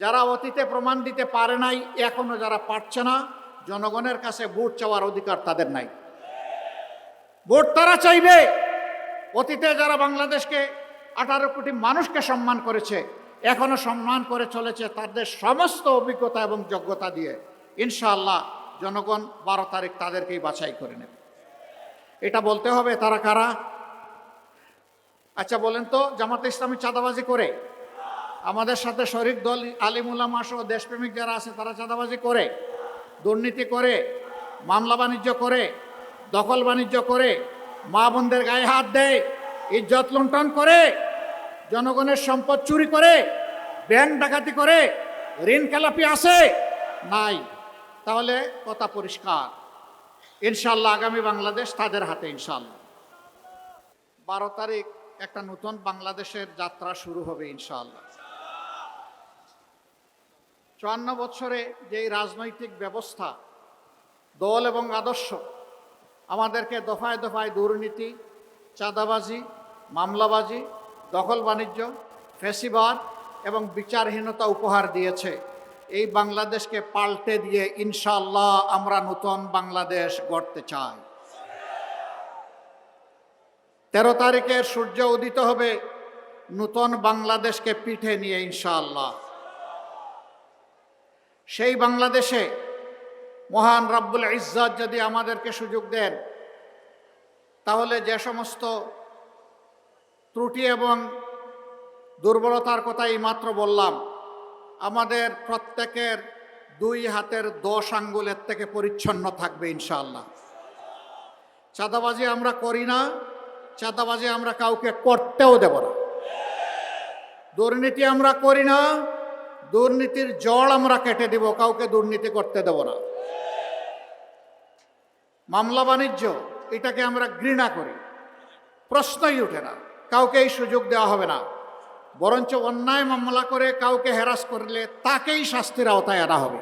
যারা অতীতে প্রমাণ দিতে পারে নাই, এখনো যারা পারছে না, জনগণের কাছে ভোট চাওয়ার অধিকার তাদের নাই। ভোট তারা চাইবে। অতীতে যারা বাংলাদেশকে 18 কোটি মানুষকে সম্মান করেছে, এখনো সম্মান করে চলেছে, তাদের সমস্ত অভিজ্ঞতা এবং যোগ্যতা দিয়ে ইনশাআল্লাহ জনগণ 12 তারিখ তাদেরকেই বাছাই করে নেবে। এটা বলতে হবে তারা কারা? আচ্ছা বলেন তো, জামাতে ইসলামী চাঁদাবাজি করে? আমাদের সাথে শরিক দল আলিম উলামা সহ দেশপ্রেমিক যারা আছে তারা চাঁদাবাজি করে, দুর্নীতি করে, মামলা বাণিজ্য করে, দখল বাণিজ্য করে, মা বোনদের গায়ে হাত দেয়, ইজ্জত লুণ্ঠন করে, জনগণের সম্পদ চুরি করে, ব্যাংক ডাকাতি করে, ঋণ খেলাপি আছে? নাই। তাহলে কথা পরিষ্কার, ইনশাআল্লাহ আগামী বাংলাদেশ তাদের হাতে ইনশাআল্লাহ। 12 তারিখ একটা নতুন বাংলাদেশের যাত্রা শুরু হবে ইনশাআল্লাহ। 54 বছরে যেই রাজনৈতিক ব্যবস্থা, দল এবং আদর্শ আমাদেরকে দফায় দফায় দুর্নীতি, চাঁদাবাজি, মামলাবাজি, দখল বাণিজ্য, ফ্যাসিবাদ এবং বিচারহীনতা উপহার দিয়েছে, এই বাংলাদেশকে পাল্টে দিয়ে ইনশাআল্লাহ আমরা নতুন বাংলাদেশ গড়তে চাই। 13 তারিখের সূর্য উদিত হবে নতুন বাংলাদেশকে পিঠে নিয়ে ইনশাআল্লাহ। সেই বাংলাদেশে মহান রব্বুল ইজ্জত যদি আমাদেরকে সুযোগ দেন, তাহলে যে সমস্ত ত্রুটি এবং দুর্বলতার কথাই মাত্র বললাম, আমাদের প্রত্যেকের 2 হাতের 10 আঙ্গুলের থেকে পরিচ্ছন্ন থাকবে ইনশাআল্লাহ। চাঁদাবাজি আমরা করি না, চাঁদাবাজি আমরা কাউকে করতেও দেব না। দুর্নীতি আমরা করি না, দুর্নীতির জড় আমরা কেটে দেব, কাউকে দুর্নীতি করতে দেব না। মামলা বাণিজ্য এটাকে আমরা ঘৃণা করি, প্রশ্নই ওঠে না, কাউকে এই সুযোগ দেওয়া হবে না। বরঞ্চ অন্যায় মামলা করে কাউকে হ্যারাস করলে তাকেই শাস্তির আওতায় আনা হবে।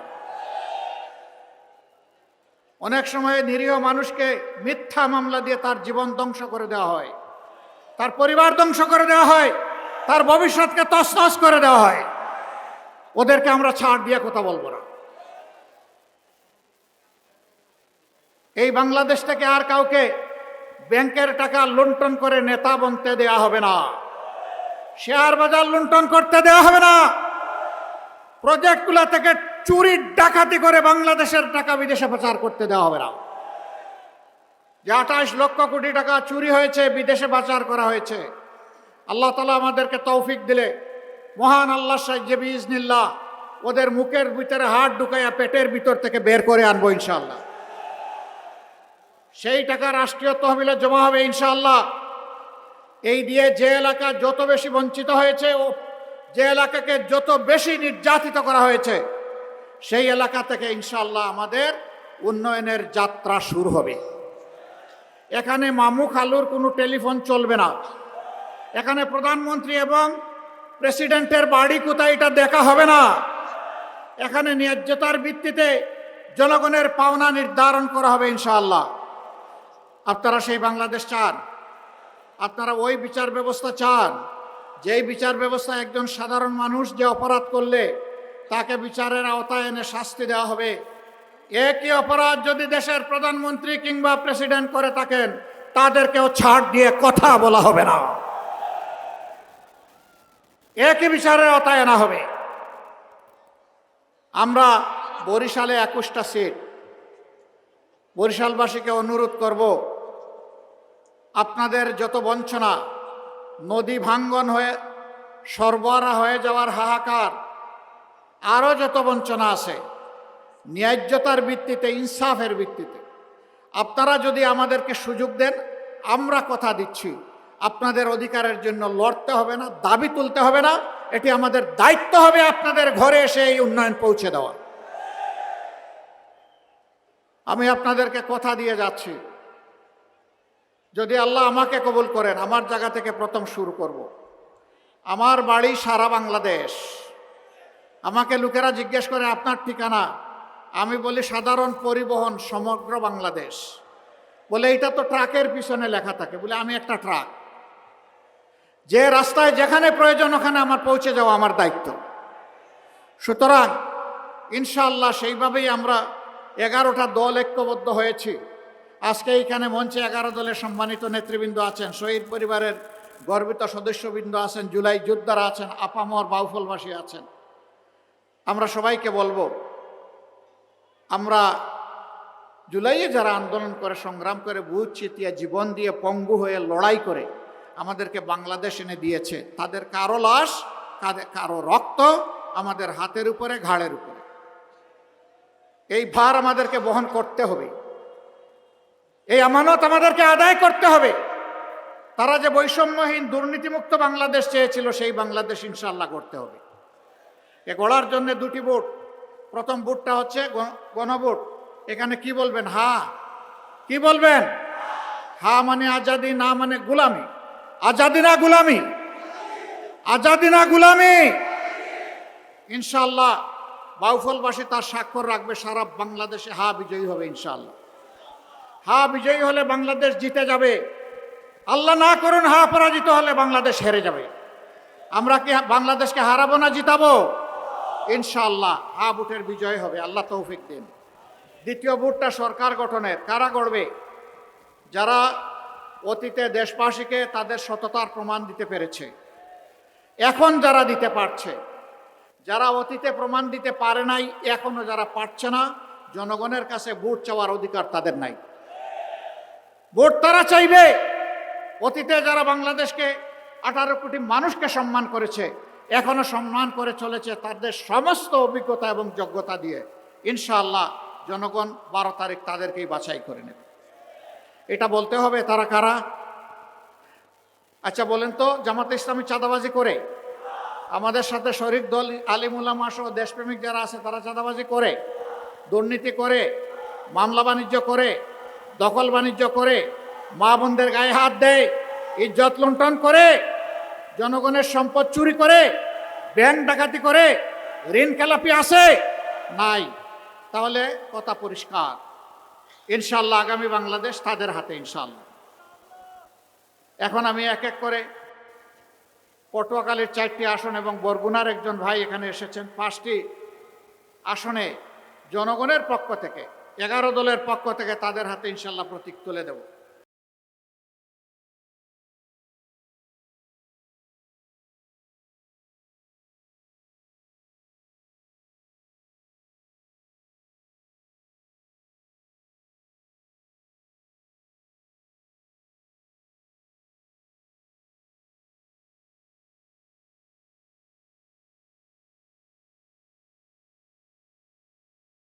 অনেক সময় নিরীহ মানুষকে মিথ্যা মামলা দিয়ে তার জীবন ধ্বংস করে দেওয়া হয়, তার পরিবার ধ্বংস করে দেওয়া হয়, তার ভবিষ্যৎকে তছনছ করে দেওয়া হয়। ওদেরকে আমরা ছাড় দিয়ে কথা বলবো না। এই বাংলাদেশ থেকে আর কাউকে ব্যাংকের টাকা লুণ্ঠন করে নেতা বনতে দেওয়া হবে না, শেয়ার বাজার লুণ্ঠন করতে দেওয়া হবে না, প্রজেক্টগুলো থেকে চুরি ডাকাতি করে বাংলাদেশের টাকা বিদেশে পাচার করতে দেওয়া হবে না। যে 28 লক্ষ কোটি টাকা চুরি হয়েছে, বিদেশে পাচার করা হয়েছে, আল্লাহ তাআলা আমাদেরকে তৌফিক দিলে মহান আল্লাহ সাহায্যে বিইজনিল্লাহ ওদের মুখের ভিতরে হাত ঢুকাইয়া পেটের ভিতর থেকে বের করে আনবো ইনশাআল্লাহ। সেই টাকা রাষ্ট্রীয় তহবিলে জমা হবে ইনশাআল্লাহ। এই দিয়ে যে এলাকা যত বেশি বঞ্চিত হয়েছে, ও যে এলাকাকে যত বেশি নির্যাতিত করা হয়েছে, সেই এলাকা থেকে ইনশাআল্লাহ আমাদের উন্নয়নের যাত্রা শুরু হবে। এখানে মামু খালুর কোনো টেলিফোন চলবে না, এখানে প্রধানমন্ত্রী এবং প্রেসিডেন্টের বাড়ি কোথায় এটা দেখা হবে না। এখানে ন্যায্যতার ভিত্তিতে জনগণের পাওনা নির্ধারণ করা হবে ইনশাআল্লাহ। আপনারা সেই বাংলাদেশ চান? আপনারা ওই বিচার ব্যবস্থা চান যেই বিচার ব্যবস্থা একজন সাধারণ মানুষ যে অপরাধ করলে তাকে বিচারের আওতায় এনে শাস্তি দেওয়া হবে? একই অপরাধ যদি দেশের প্রধানমন্ত্রী কিংবা প্রেসিডেন্ট করে থাকেন, তাদেরকেও ছাড় দিয়ে কথা বলা হবে না, একই বিচারের আওতায় আনা হবে। আমরা বরিশালে 21টা সিট, বরিশালবাসীকে অনুরোধ করব, আপনাদের যত বঞ্চনা, নদী ভাঙ্গন হয়ে সরবরাহ হয়ে যাওয়ার হাহাকার, আরও যত বঞ্চনা আছে, ন্যায্যতার ভিত্তিতে, ইনসাফের ভিত্তিতে আপনারা যদি আমাদেরকে সুযোগ দেন, আমরা কথা দিচ্ছি আপনাদের অধিকারের জন্য লড়তে হবে না, দাবি তুলতে হবে না। এটি আমাদের দায়িত্ব হবে আপনাদের ঘরে এসে এই উন্নয়ন পৌঁছে দেওয়া। আমি আপনাদেরকে কথা দিয়ে যাচ্ছি, যদি আল্লাহ আমাকে কবুল করেন, আমার জায়গা থেকে প্রথম শুরু করব। আমার বাড়ি সারা বাংলাদেশ। আমাকে লোকেরা জিজ্ঞেস করে আপনার ঠিকানা, আমি বলি সাধারণ পরিবহন সমগ্র বাংলাদেশ। বলে এটা তো ট্রাকের পিছনে লেখা থাকে। বলে আমি একটা ট্রাক, যে রাস্তায় যেখানে প্রয়োজন ওখানে আমার পৌঁছে যাওয়া আমার দায়িত্ব। সুতরাং ইনশাআল্লাহ সেইভাবেই আমরা 11টা দল ঐক্যবদ্ধ হয়েছি। আজকে এইখানে মঞ্চে 11 দলের সম্মানিত নেতৃবৃন্দ আছেন, শহীদ পরিবারের গর্বিত সদস্যবৃন্দ আছেন, জুলাই যোদ্ধারা আছেন, আপামর বাউফলবাসী আছেন। আমরা সবাইকে বলবো, আমরা জুলাইয়ে যারা আন্দোলন করে, সংগ্রাম করে, বুক চিতিয়ে, জীবন দিয়ে, পঙ্গু হয়ে লড়াই করে আমাদেরকে বাংলাদেশ এনে দিয়েছে, তাদের কারো লাশ, কারো রক্ত আমাদের হাতের উপরে, ঘাড়ের উপরে। এই ভার আমাদেরকে বহন করতে হবে, এই আমানত আমাদেরকে আদায় করতে হবে। তারা যে বৈষম্যহীন দুর্নীতিমুক্ত বাংলাদেশ চেয়েছিল, সেই বাংলাদেশ ইনশাআল্লাহ করতে হবে। এ গড়ার জন্য 2টি ভোট। প্রথম ভোটটা হচ্ছে গণভোট। এখানে কি বলবেন? হা। কি বলবেন? হা মানে আজাদি, না মানে গুলামি। আজাদি না গুলামি? আজাদি না গুলামি? ইনশাআল্লাহ বাউফলবাসী তার স্বাক্ষর রাখবে, সারা বাংলাদেশে হা বিজয়ী হবে ইনশাআল্লাহ। হা বিজয়ী হলে বাংলাদেশ জিতে যাবে। আল্লাহ না করুন হা পরাজিত হলে বাংলাদেশ হেরে যাবে। আমরা কি বাংলাদেশকে হারাবো না জিতাবো? ইনশাআল্লাহ হা ভোটের বিজয় হবে, আল্লাহ তৌফিক দিন। দ্বিতীয় ভোটটা সরকার গঠনের। কারা করবে? যারা অতীতে দেশবাসীকে তাদের সততার প্রমাণ দিতে পেরেছে, এখন যারা দিতে পারছে, যারা অতীতে প্রমাণ দিতে পারে নাই, এখনো যারা পারছে না, জনগণের কাছে ভোট চাওয়ার অধিকার তাদের নাই। ভোট তারা চাইবে। অতীতে যারা বাংলাদেশকে 18 কোটি মানুষকে সম্মান করেছে, এখনো সম্মান করে চলেছে, তাদের সমস্ত অভিজ্ঞতা এবং যোগ্যতা দিয়ে ইনশাআল্লাহ জনগণ 12 তারিখ তাদেরকেই বাছাই করে নেবে। এটা বলতে হবে তারা কারা? আচ্ছা বলেন তো, জামাতে ইসলামী চাঁদাবাজি করে? আমাদের সাথে শরিক দল আলিম উলামা সহ দেশপ্রেমিক যারা আছে তারা চাঁদাবাজি করে, দুর্নীতি করে, মামলা বাণিজ্য করে, দখল বাণিজ্য করে, মা বোনদের গায়ে হাত দেয়, ইজ্জত লুণ্ঠন করে, জনগণের সম্পদ চুরি করে, ব্যাংক ডাকাতি করে, ঋণ খেলাপি আছে? নাই। তাহলে কথা পরিষ্কার, ইনশাআল্লাহ আগামী বাংলাদেশ তাদের হাতে ইনশাআল্লাহ। এখন আমি এক এক করে পটুয়াখালীর 4টি আসন এবং বরগুনার একজন ভাই এখানে এসেছেন, 5টি আসনে জনগণের পক্ষ থেকে 11 দলের পক্ষ থেকে তাদের হাতে ইনশাআল্লাহ প্রতীক তুলে দেব।